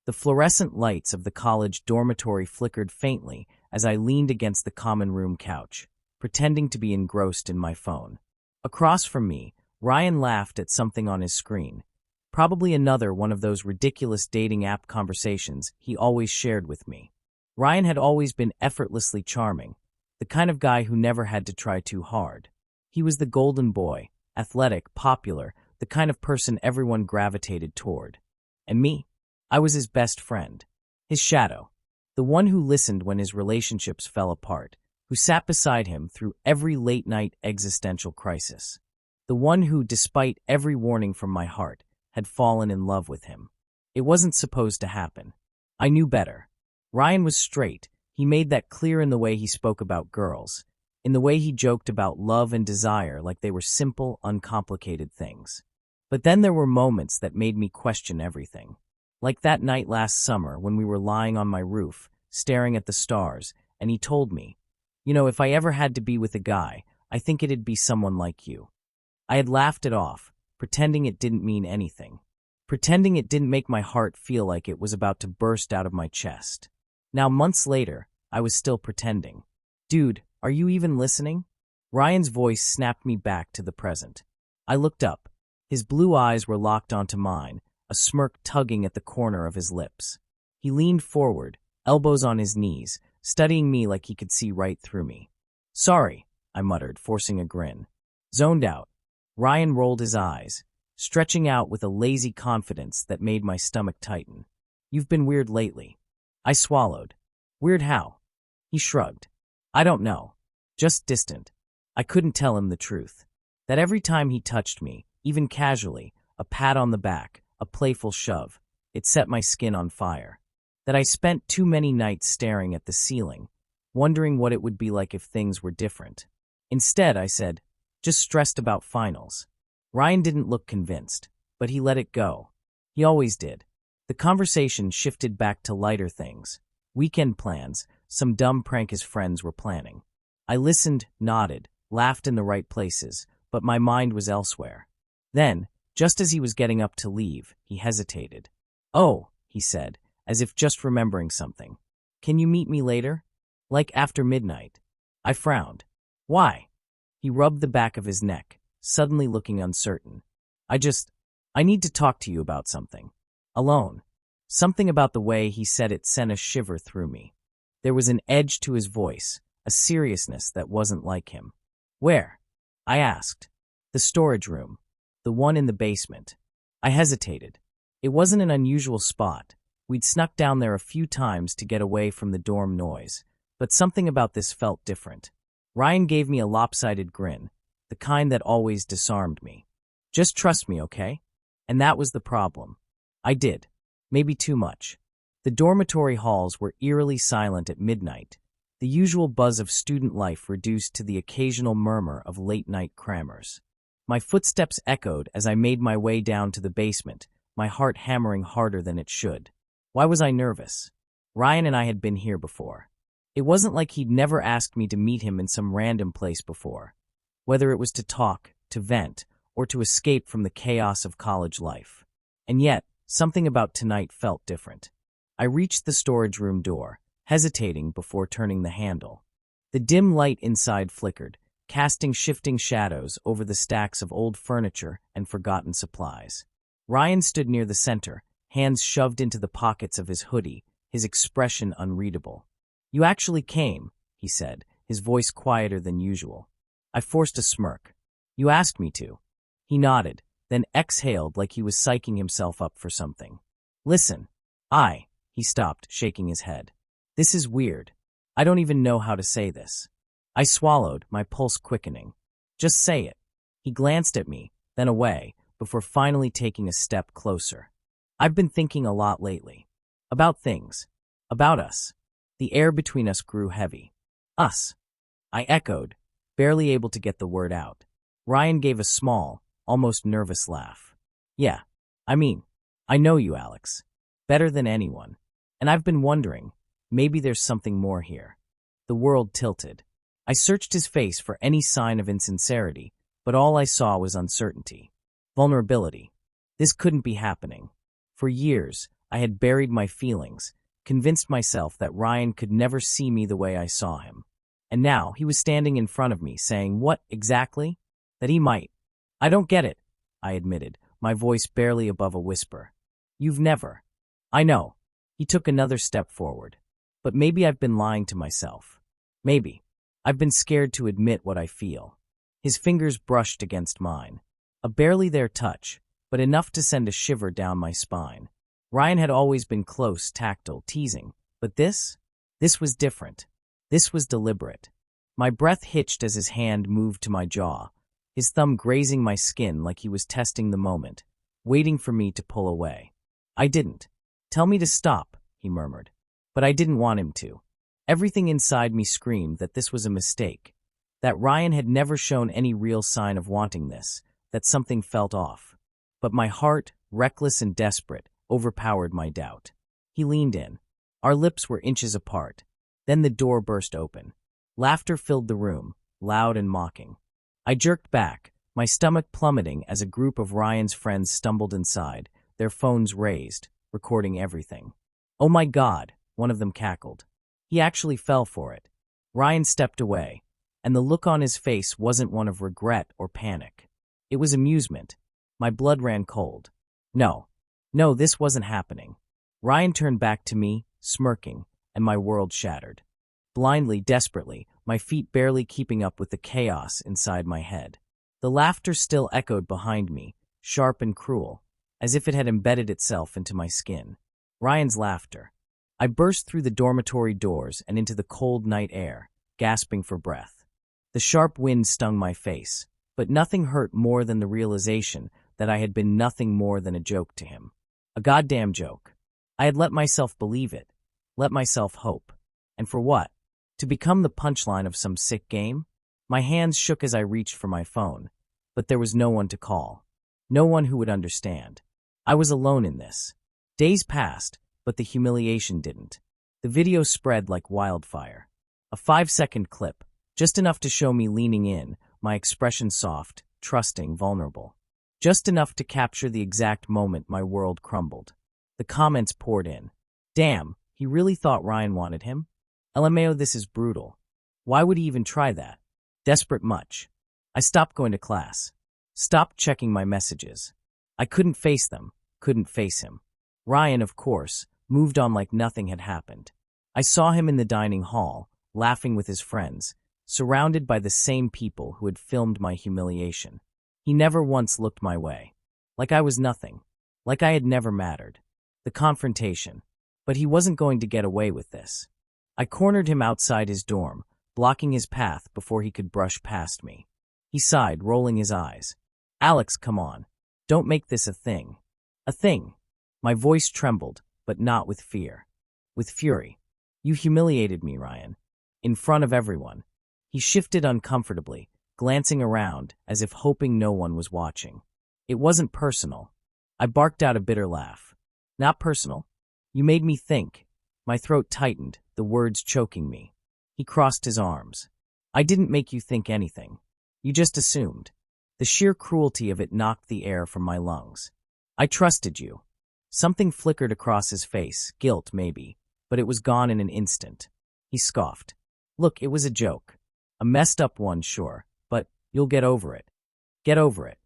The fluorescent lights of the college dormitory flickered faintly as I leaned against the common room couch, pretending to be engrossed in my phone. Across from me, Ryan laughed at something on his screen, probably another one of those ridiculous dating app conversations he always shared with me. Ryan had always been effortlessly charming, the kind of guy who never had to try too hard. He was the golden boy, athletic, popular, the kind of person everyone gravitated toward. And me? I was his best friend, his shadow, the one who listened when his relationships fell apart, who sat beside him through every late-night existential crisis, the one who, despite every warning from my heart, had fallen in love with him. It wasn't supposed to happen. I knew better. Ryan was straight. He made that clear in the way he spoke about girls, in the way he joked about love and desire like they were simple, uncomplicated things. But then there were moments that made me question everything. Like that night last summer when we were lying on my roof, staring at the stars, and he told me, if I ever had to be with a guy, I think it'd be someone like you. I had laughed it off, pretending it didn't mean anything, pretending it didn't make my heart feel like it was about to burst out of my chest. Now, months later, I was still pretending. Dude, are you even listening? Ryan's voice snapped me back to the present. I looked up. His blue eyes were locked onto mine, a smirk tugging at the corner of his lips. He leaned forward, elbows on his knees, studying me like he could see right through me. Sorry, I muttered, forcing a grin. Zoned out, Ryan rolled his eyes, stretching out with a lazy confidence that made my stomach tighten. You've been weird lately. I swallowed. Weird how? He shrugged. I don't know. Just distant. I couldn't tell him the truth. That every time he touched me, even casually, a pat on the back, a playful shove, it set my skin on fire. That I spent too many nights staring at the ceiling, wondering what it would be like if things were different. Instead, I said, just stressed about finals. Ryan didn't look convinced, but he let it go. He always did. The conversation shifted back to lighter things. Weekend plans, some dumb prank his friends were planning. I listened, nodded, laughed in the right places, but my mind was elsewhere. Then, just as he was getting up to leave, he hesitated. Oh, he said, as if just remembering something. Can you meet me later? Like after midnight. I frowned. Why? He rubbed the back of his neck, suddenly looking uncertain. I need to talk to you about something. Alone. Something about the way he said it sent a shiver through me. There was an edge to his voice, a seriousness that wasn't like him. Where? I asked. The storage room. The one in the basement. I hesitated. It wasn't an unusual spot. We'd snuck down there a few times to get away from the dorm noise, but something about this felt different. Ryan gave me a lopsided grin, the kind that always disarmed me. Just trust me, okay? And that was the problem. I did. Maybe too much. The dormitory halls were eerily silent at midnight, the usual buzz of student life reduced to the occasional murmur of late-night crammers. My footsteps echoed as I made my way down to the basement, my heart hammering harder than it should. Why was I nervous? Ryan and I had been here before. It wasn't like he'd never asked me to meet him in some random place before, whether it was to talk, to vent, or to escape from the chaos of college life. And yet, something about tonight felt different. I reached the storage room door, hesitating before turning the handle. The dim light inside flickered, casting shifting shadows over the stacks of old furniture and forgotten supplies. Ryan stood near the center, hands shoved into the pockets of his hoodie, his expression unreadable. You actually came, he said, his voice quieter than usual. I forced a smirk. You asked me to. He nodded, then exhaled like he was psyching himself up for something. Listen, he stopped, shaking his head. This is weird. I don't even know how to say this. I swallowed, my pulse quickening. Just say it. He glanced at me, then away, before finally taking a step closer. I've been thinking a lot lately. About things. About us. The air between us grew heavy. Us. I echoed, barely able to get the word out. Ryan gave a small, almost nervous laugh. Yeah, I know you, Alex. Better than anyone. And I've been wondering, maybe there's something more here. The world tilted. I searched his face for any sign of insincerity, but all I saw was uncertainty. Vulnerability. This couldn't be happening. For years, I had buried my feelings, convinced myself that Ryan could never see me the way I saw him. And now he was standing in front of me saying, what, exactly? That he might. I don't get it, I admitted, my voice barely above a whisper. You've never. I know. He took another step forward. But maybe I've been lying to myself. Maybe. I've been scared to admit what I feel. His fingers brushed against mine. A barely there touch, but enough to send a shiver down my spine. Ryan had always been close, tactile, teasing. But this? This was different. This was deliberate. My breath hitched as his hand moved to my jaw, his thumb grazing my skin like he was testing the moment, waiting for me to pull away. I didn't. Tell me to stop, he murmured. But I didn't want him to. Everything inside me screamed that this was a mistake, that Ryan had never shown any real sign of wanting this, that something felt off. But my heart, reckless and desperate, overpowered my doubt. He leaned in. Our lips were inches apart. Then the door burst open. Laughter filled the room, loud and mocking. I jerked back, my stomach plummeting as a group of Ryan's friends stumbled inside, their phones raised, recording everything. Oh my God, one of them cackled. He actually fell for it. Ryan stepped away, and the look on his face wasn't one of regret or panic. It was amusement. My blood ran cold. No, this wasn't happening. Ryan turned back to me, smirking, and my world shattered. Blindly, desperately, my feet barely keeping up with the chaos inside my head. The laughter still echoed behind me, sharp and cruel, as if it had embedded itself into my skin. Ryan's laughter. I burst through the dormitory doors and into the cold night air, gasping for breath. The sharp wind stung my face, but nothing hurt more than the realization that I had been nothing more than a joke to him. A goddamn joke. I had let myself believe it, let myself hope. And for what? To become the punchline of some sick game? My hands shook as I reached for my phone, but there was no one to call. No one who would understand. I was alone in this. Days passed, but the humiliation didn't. The video spread like wildfire. A 5-second clip, just enough to show me leaning in, my expression soft, trusting, vulnerable. Just enough to capture the exact moment my world crumbled. The comments poured in. Damn, he really thought Ryan wanted him? LMAO, this is brutal. Why would he even try that? Desperate much. I stopped going to class. Stopped checking my messages. I couldn't face them, couldn't face him. Ryan, of course, moved on like nothing had happened. I saw him in the dining hall, laughing with his friends, surrounded by the same people who had filmed my humiliation. He never once looked my way. Like I was nothing. Like I had never mattered. The confrontation. But he wasn't going to get away with this. I cornered him outside his dorm, blocking his path before he could brush past me. He sighed, rolling his eyes. Alex, come on. Don't make this a thing. A thing. My voice trembled, but not with fear. With fury. You humiliated me, Ryan. In front of everyone. He shifted uncomfortably, glancing around as if hoping no one was watching. It wasn't personal. I barked out a bitter laugh. Not personal. You made me think. My throat tightened, the words choking me. He crossed his arms. I didn't make you think anything. You just assumed. The sheer cruelty of it knocked the air from my lungs. I trusted you. Something flickered across his face, guilt maybe, but it was gone in an instant. He scoffed. Look, it was a joke. A messed up one, sure, but you'll get over it. Get over it.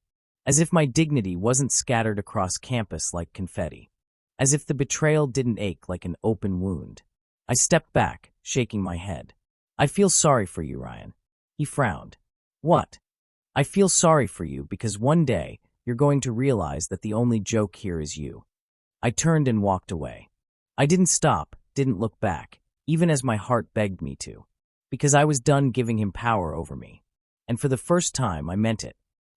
As if my dignity wasn't scattered across campus like confetti. As if the betrayal didn't ache like an open wound. I stepped back, shaking my head. I feel sorry for you, Ryan. He frowned. What? I feel sorry for you because one day you're going to realize that the only joke here is you. I turned and walked away. I didn't stop, didn't look back, even as my heart begged me to. Because I was done giving him power over me. And for the first time, I meant it.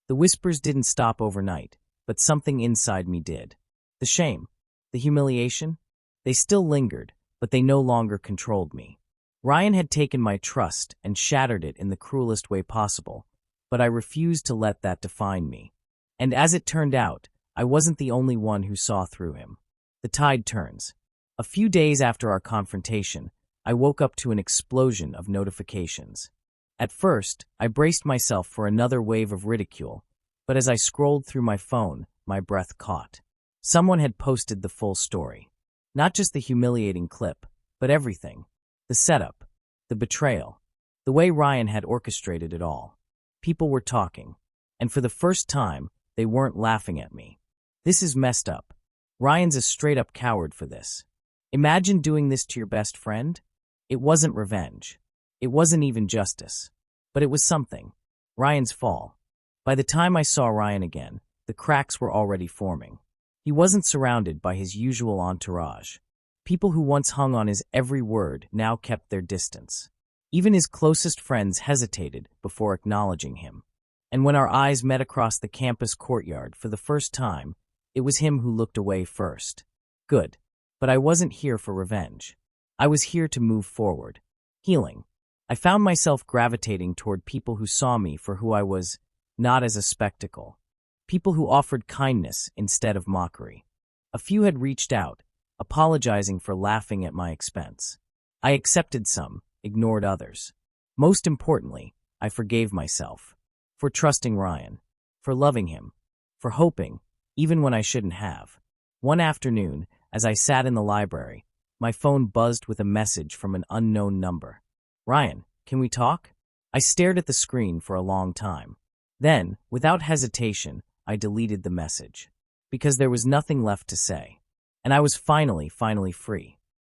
The whispers didn't stop overnight, but something inside me did. The shame, the humiliation, they still lingered, but they no longer controlled me. Ryan had taken my trust and shattered it in the cruelest way possible, but I refused to let that define me. And as it turned out, I wasn't the only one who saw through him. The tide turns. A few days after our confrontation, I woke up to an explosion of notifications. At first, I braced myself for another wave of ridicule, but as I scrolled through my phone, my breath caught. Someone had posted the full story. Not just the humiliating clip, but everything. The setup, the betrayal, the way Ryan had orchestrated it all. People were talking, and for the first time, they weren't laughing at me. This is messed up. Ryan's a straight-up coward for this. Imagine doing this to your best friend. It wasn't revenge. It wasn't even justice. But it was something. Ryan's fall. By the time I saw Ryan again, the cracks were already forming. He wasn't surrounded by his usual entourage. People who once hung on his every word now kept their distance. Even his closest friends hesitated before acknowledging him. And when our eyes met across the campus courtyard for the first time, it was him who looked away first. Good. But I wasn't here for revenge. I was here to move forward. Healing. I found myself gravitating toward people who saw me for who I was, not as a spectacle. People who offered kindness instead of mockery. A few had reached out, apologizing for laughing at my expense. I accepted some, ignored others. Most importantly, I forgave myself. For trusting Ryan. For loving him. For hoping, even when I shouldn't have. One afternoon, as I sat in the library, my phone buzzed with a message from an unknown number. "Ryan, can we talk?" I stared at the screen for a long time. Then, without hesitation, I deleted the message. Because there was nothing left to say. And I was finally free.